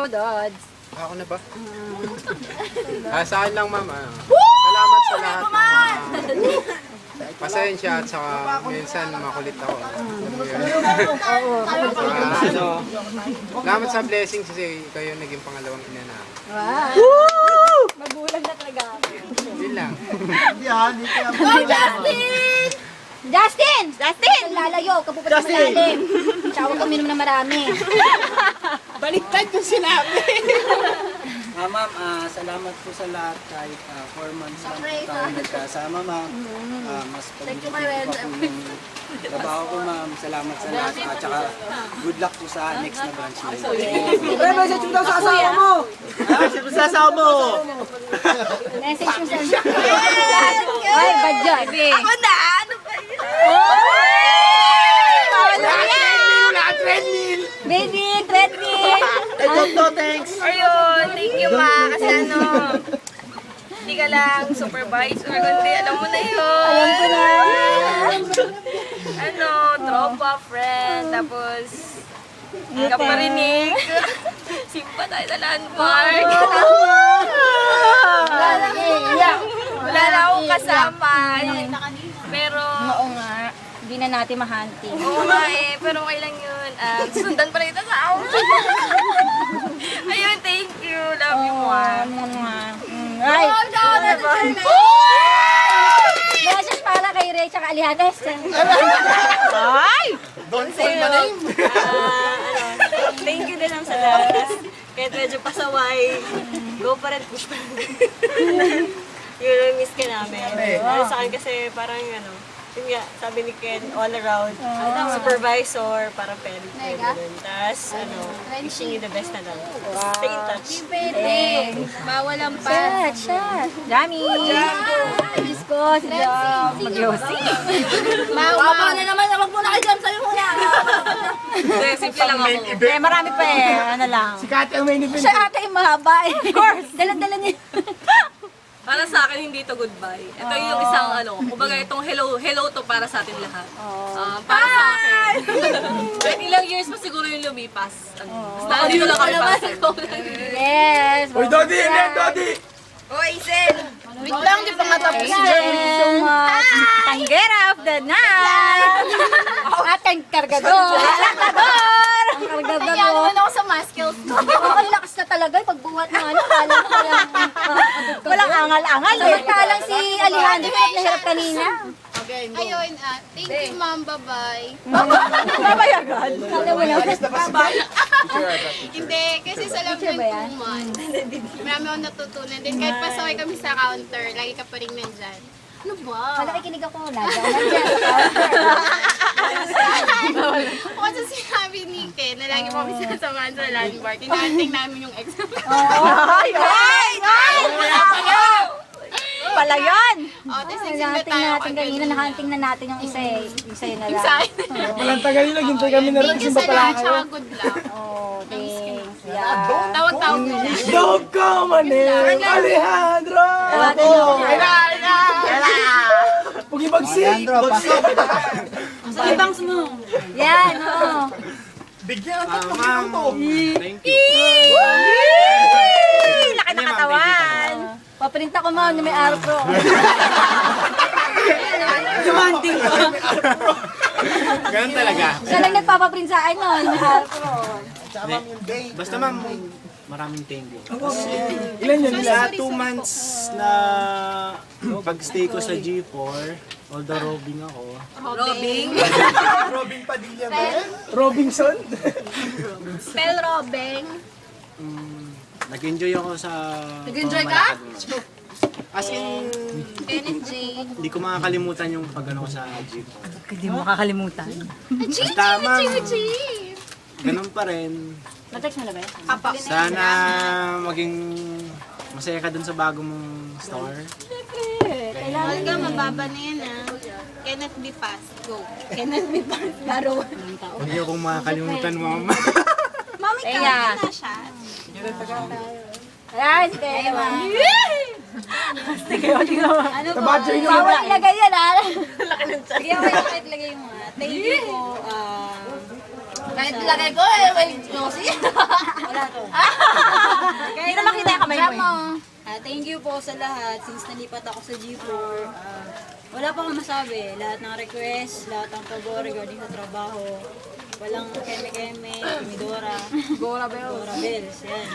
Dods. Ako na ba? Sa akin lang, ma'am. Salamat sa lahat. Pasensya at saka minsan makulit ako. Salamat sa blessing kasi kayo naging pangalawang ina na. Wow! Magulang na talaga. Yun lang. Justin! Justin! Lalayo, kapupat sa malalim. Tsaka huwag uminom na marami. Baliktad yung sinabi. Ma'am, salamat po sa lahat kahit 4 months lang po tayo nagkasama, ma'am. Mas pag-ibig pa po yung trabaho ko, ma'am. Salamat sa lahat. At saka good luck po sa next na branch na yun. Pre, message mo daw sa asawa mo. Siyempre sa asawa mo! Message mo sa... Ay, bad job. Ako na! Ano ba yun? Treadmill! Baby, treadmill! Thanks! Ayun, thank you ma. Kasi ano, hindi ka lang supervisor, kundi alam mo na yun. Alam ko na. Ano, tropa, friend, tapos kaparinig. Simpa tayo sa landmark. Wala na akong kasama. Pero, Oo nga. Hindi na natin mahunting. oo nga eh, pero okay lang yun. Sundan pa rin ito sa ako. Ayun, thank you. Love you more. Ay! Message para kay Ray tsaka Alihanes. Ay! Don't say my name! Thank you din lang sa lahat. Kahit medyo pasaway, go pa rin, push pa rin. Yun, miss ka namin. Sa akin kasi parang yun nga, sabi ni Ken, all around, supervisor, parang parent ko yun. Tapos, wishing you the best na lang. Stay in touch. Bawal ang pa. Shot! Dami! Ay, Diyos ko, si Jam. Mag-glossy. Baba na naman, wag mo na kayo dyan, sabi mo na. Simple lang ako. Eh, marami pa eh. Ano lang. Si Kati ang main event. Siya ata yung mahaba eh. Of course. Dala-dala niya. Para sa akin, hindi to goodbye. Ito yung isang kumbaga itong hello to para sa atin lahat. Para sa akin. Kahit ilang years pa siguro yung lumipas. Basta dito lang kami para sa Yes. Uy, Dodi! Hindi, Dodi! Oy, Zen! Wait lang, di pa nga tapos Thank you so much. Tanggera of the night. At ang kargador. Ang kargador. Kaya naman ako sa math skills ko. Ang lakas na talaga. Pagbuhat ng kala ko walang angal-angal eh. Samantalang si Alejandro hirap na hirap kanina. Ayun, thank you ma'am, bye-bye. Babayagan. Kala mo na. Hindi, kasi sa loob ng 2 months, marami akong natutunan din. Kahit pasaway kami sa counter, lagi ka pa rin nandyan. Ano ba? Nakikinig ako. Nandiyan. O kasi sinabi ni Ken na lagi mo kami sasamahan sa landmark. Inaanting namin yung exam. Ay! Pala yun! O, tapos Hunting nagsimba tayo natin kanina. Nahunting na natin yung isa eh. Isa yun na lang. Sa akin. Walang tagal yun, naghintay kami na rin Thank you simba sa pala lahat, kayo. tsaka good luck. Oh, thanks. Yeah. Tawag-tawag mo. Dog ka manin! Alejandro! Pugi-bagsi! Sa ibangs mo. Yan, oo. Bigyan Ma'am, thank you. Laki na katawan. Paprint ako ma'am na may arko. Demanding ko. Ganun talaga. Siya lang nagpapaprint sa akin noon, may arko. Basta ma'am, maraming thank you. Ilan yun? Sa 2 months na pag-stay ko sa G4, although robing ako, Robing. Robin Padilla ba? Robinson? Spell Robeng. nag-enjoy ako sa Nag-enjoy ka? As in, Ken and Jay. hindi ko makakalimutan yung pag-ano ko sa G4. Hindi mo makakalimutan. Basta ma'am, ganun pa rin. Na-text mo na ba yan? Sana maging masaya ka dun sa bago mong store. Huwag ka, mababa na yan Kenneth B. Pass. Go. Kenneth may part. Laro. Huwag niyo akong makakalimutan, ma'am. Mami, Kaya. na siya. Ayan, si Kaya ma. Ano ba? Tabadyo yun. Bawal ilagay yan ha. Sige, okay, ilagay mo nga. Thank you po. Kahit nilagay ko may Josie. Wala to. Hindi na makita yung kamay mo. Thank you po sa lahat. Since nalipat ako sa G4, wala pa akong masabi. Lahat ng request, lahat ng pabor regarding sa trabaho. Walang keme-keme, Midora, Gora Bells. Yan.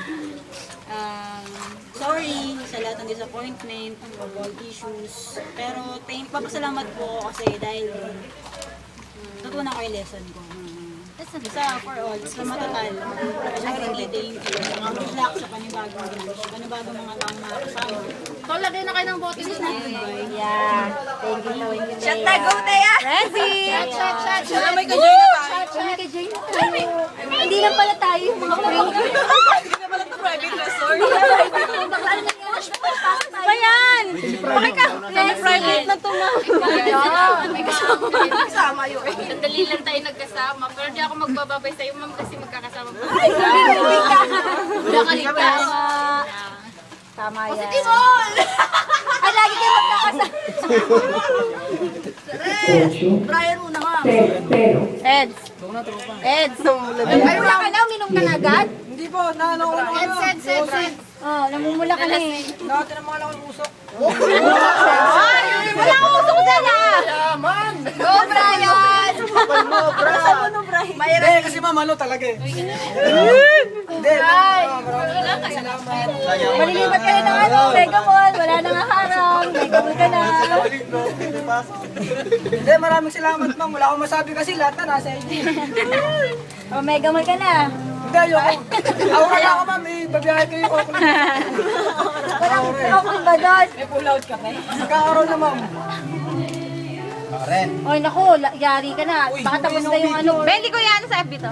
Sorry sa lahat ng disappointment, football issues. Pero papasalamat po kasi dahil natutunan ko yung lesson ko. Isa for all, sa matatal. Majority, thank you. Good luck sa panibagong branch. Panibagong mga taong makakasama. So, lagay na kayo ng bote This is not goodbye. Yeah. Thank you. Shot na go, Taya! Ready! Shot! May ka-join na tayo. May ka-join na tayo. Hindi lang pala tayo yung mga friend. Hindi na pala ito private resort. Ba yan? Bakit ka? Private na ito, ma'am. Kasama yun. Sandali lang tayo nagkasama. Pero di ako magbababay sa'yo, ma'am, kasi magkakasama po. Wala ka ligtas. Tama yan. Positive! Ay, lagi kayo magkakasama. Brian muna nga. Eds. Eds. Ay, wala ka na? Uminom ka na agad? Hindi po, naano ko na. Eds. Oh, namumula ka na eh. Dati na mga lang yung usok. Ay, wala akong usok dyan ah! Go, Brian! Hindi, kasi ma'am, ano talaga eh. Hindi, Malilipat kayo ng ano, Mega Mall. Wala nang harang. Mega Mall ka na. Hindi, maraming salamat ma'am. Wala akong masabi kasi lahat na nasa inyo. Oh, Mega Mall ka na. Hindi, ayoko. Ako kaya ako ma'am, eh. Babiyahe kayo ako. Okay ba doon? Magkakaroon na ma'am. Oy, naku, yari ka na. Baka tapos na yung ano. Bendy ko yan sa FB to.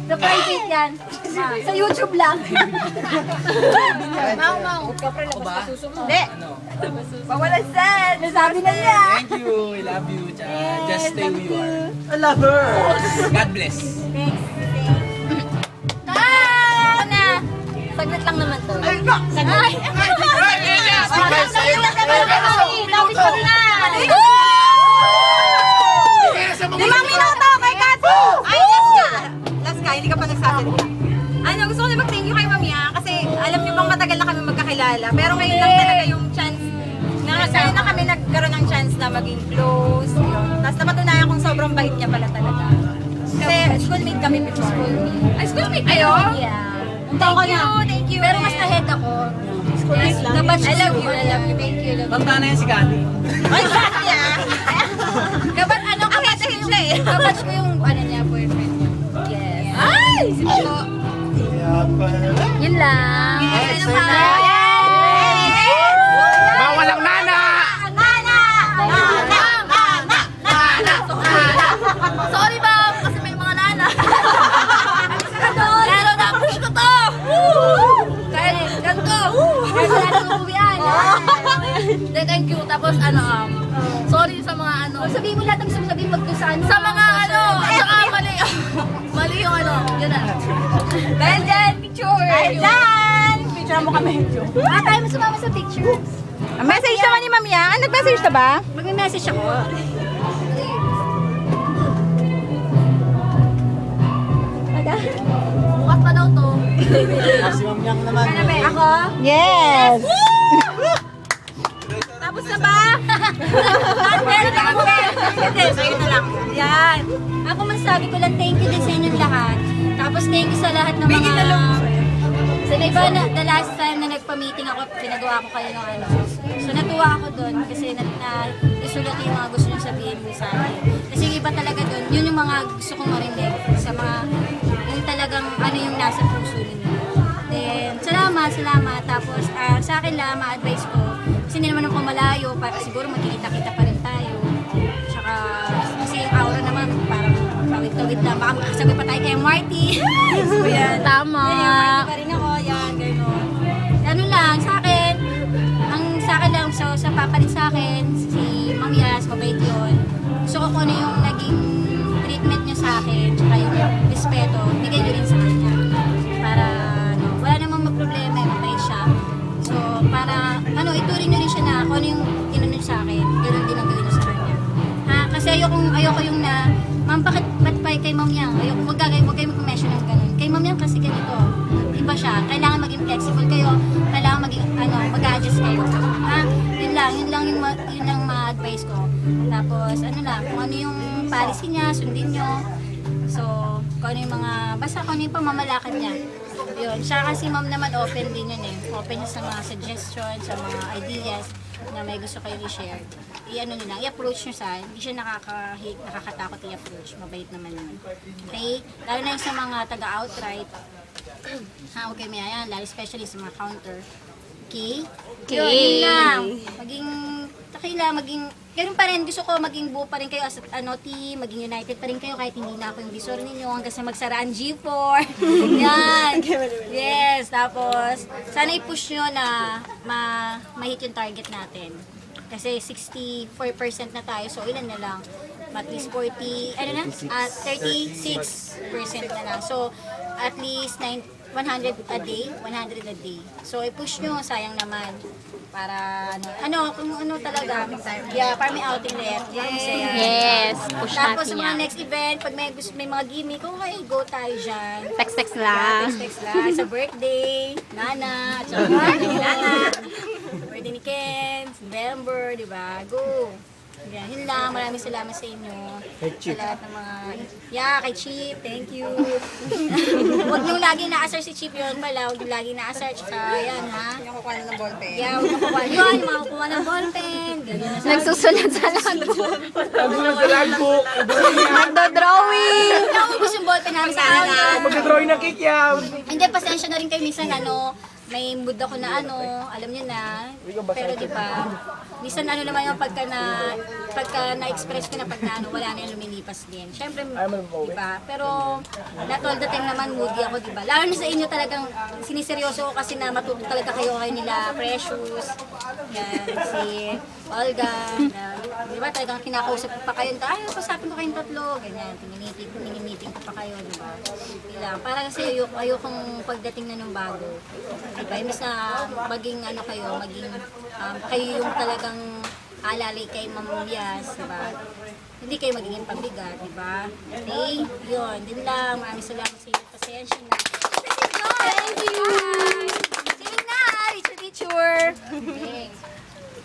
Sa private yan. Sa YouTube lang. Mau. Hindi. Bawalan sen. Nasabi na niya. Thank you, I love you. Just stay who you are. I love her. God bless. Na. Saglit lang naman to. Ay! Limang minuto kay Kathy! Ay, last ka, hindi ka pa nagsasalita. Ano, gusto ko na mag-thank you kay Mami kasi alam niyo bang matagal na kami magkakilala. Pero ngayon lang talaga yung chance ngayon na kami nagkaroon ng chance na maging close. Yun. Tapos napatunayan kong sobrang bait niya pala talaga. Kasi schoolmate kami before. Ay, schoolmate kayo? Yeah. Thank you. Pero mas ahead ako. Kabatch I love you. Thank you. Banta na yan si Gandhi. Ay, Gandhi ah. Kabatch siya eh. Kabatch ko yung niya, boyfriend niya. Yes. Ay! Sino? Yun lang. Yes! Bawal ang nana! Sorry ma'am, kasi may mga nana. Pero na-push ko to. Kahit ganito. Kahit wala nang uuwian. Thank you. Tapos sorry sa mga sabihin mo lahat ang sabihin mo kung saan. Sa mga at saka mali. Mali yung yun na. Dahil dyan, picture. Dahil dyan. Picture mo kami. Tayo mo sumama sa picture. Message naman ni Mami yan. Nag-message na ba? Mag-message ako. Bukas pa daw to. Si Ma'am Yang naman. Ako? Yes! Tapos na ba? Meron na ako. Hindi, sa'yo na lang. Yan. Ako masasabi ko lang, thank you din sa inyong lahat. Tapos thank you sa lahat ng mga... Sa iba na, the last time na nagpa-meeting ako, pinagawa ko kayo ng So natuwa ako doon kasi isulat yung mga gusto nyo sabihin mo sa akin. Kasi yung iba talaga doon, yun yung mga gusto kong marinig sa mga, yung talagang yung nasa puso ninyo. Then, salamat. Tapos sa akin lang, ma-advise ko, kasi hindi naman ako malayo, siguro magkikita-kita pa rin tayo. Tsaka, kasi yung aura naman, parang pawid-tawid lang, baka makasagay pa tayo kay MRT. So yan. Tama. MRT pa rin ako, yan, gano'n. Ano lang, sa akin lang, so sa papa rin sa akin, si Ma'am Yas, mabait yun. Gusto ko kung ano yung naging treatment niya sa akin, tsaka yung respeto, bigay nyo rin sa kanya. Para, wala namang problema, mabait siya. So, para, ituring nyo rin siya na kung ano yung tinanong sa akin, gano'n din ang gawin nyo sa kanya. Kasi ayoko yung na, Ma'am, ba't pa kay Ma'am Yang? flexible kayo, kailangan maging, mag-adjust kayo. Ha? Yun lang ma-advise ko. Tapos, kung ano yung policy niya, sundin nyo. So, kung ano yung basta kung ano yung pamamalakad niya. Yun. Siya kasi ma'am naman open din yun eh. Open niya sa mga suggestions, sa mga ideas na may gusto kayo i-share. I-approach nyo hindi siya nakakatakot i-approach. Mabait naman yun. Okay? Lalo na yung sa mga taga-outright. Okay, may ayan. Lalo especially sa mga counter. Okay? Yun lang. Ganun pa rin, gusto ko maging buo pa rin kayo as team, maging united pa rin kayo kahit hindi na ako yung visor ninyo hanggang sa magsara ang G4. Yan. Yes, tapos sana i-push nyo na ma-hit yung target natin. Kasi 64% na tayo, so ilan na lang? At least 36% na lang. So, at least 100 a day. So, i-push nyo, sayang naman. Para, kung talaga. Yeah, para may outing there. Yes, push Tapos, sa natin mga yan. next event, pag may mga gimmick, okay, go tayo dyan. Text lang. Text lang. Sa birthday, Nana, at saka Nana. Sa birthday ni Ken, November, di ba? Go! Yan, yun lang. Maraming salamat sa inyo. Sa lahat ng mga... Yeah, kay Chip. Thank you. Huwag niyong lagi na-assert si Chip yun pala. Huwag niyong lagi na-assert. Yan, ha? Yung makukuha na ng ballpen. Yeah, huwag makukuha. Yun, yung makukuha ng ballpen. Ganyan. Nagsusunod sa logbook. Nagsusunod sa logbook. Nagdo-drawing. Naubos yung ballpen namin sa akin. Magdodrawing ng kikyaw. Hindi, pasensya na rin kayo minsan, may mood ako na alam niyo na. Pero di ba, minsan naman yung pagka na-express ko na pag wala na yung lumilipas din. Siyempre, di ba? Pero, not all the time naman moody ako, di ba? Lalo na sa inyo talagang siniseryoso ko kasi na matuto talaga kayo nila Precious, yan, si Olga, di ba? Talagang kinakausap ko pa kayo, pasapin ko kayong tatlo, ganyan, mini-meeting ko pa kayo, di ba? Para kasi ayokong pagdating na ng bago. Diba? Imbes na maging kayo yung talagang alalay kay Ma'am Yas, diba? Hindi kayo magiging pabigat, diba? Okay? Yun, din lang. Maraming salamat sa inyo. Pasensya na. Thank you! See you na! Teacher! Thanks.